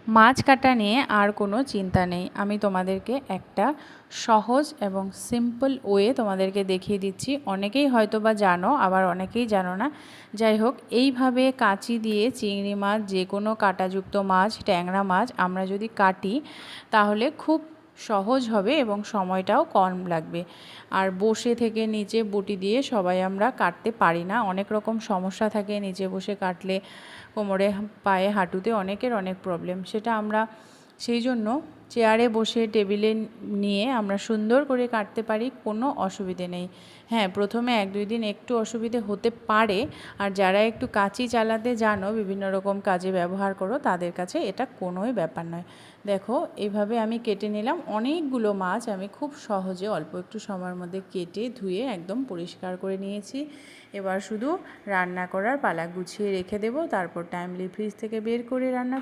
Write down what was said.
মাছ কাটা নিয়ে আর কোনো চিন্তা নেই। আমি তোমাদেরকে একটা সহজ এবং সিম্পল ওয়ে তোমাদেরকে দেখিয়ে দিচ্ছি। অনেকেই হয়তো বা জানো, আবার অনেকেই জানো না। যাই হোক, এইভাবে কাঁচি দিয়ে চিংড়ি মাছ, যে কোনো কাঁটাযুক্ত মাছ, ট্যাংরা মাছ আমরা যদি কাটি তাহলে খুব সহজ হবে এবং সময়টাও কম লাগবে। আর বসে থেকে নিচে বটি দিয়ে সবাই আমরা কাটতে পারি না, অনেক রকম সমস্যা থাকে। নিচে বসে কাটলে কোমরে, পায়ে, হাঁটুতে অনেকের অনেক প্রবলেম, সেটা আমরা সেই জন্য চেয়ারে বসে টেবিলে নিয়ে আমরা সুন্দর করে কাটতে পারি, কোনো অসুবিধে নেই। হ্যাঁ, প্রথমে 1-2 দিন একটু অসুবিধে হতে পারে। আর যারা একটু কাঁচি চালাতে জানো, বিভিন্ন রকম কাজে ব্যবহার করো, তাদের কাছে এটা কোনোই ব্যাপার নয়। দেখো, এইভাবে আমি কেটে নিলাম অনেকগুলো মাছ। আমি খুব সহজে অল্প একটু সময়ের মধ্যে কেটে ধুয়ে একদম পরিষ্কার করে নিয়েছি। এবার শুধু রান্না করার পালা, গুছিয়ে রেখে দেবো, তারপর টাইমলি ফ্রিজ থেকে বের করে রান্না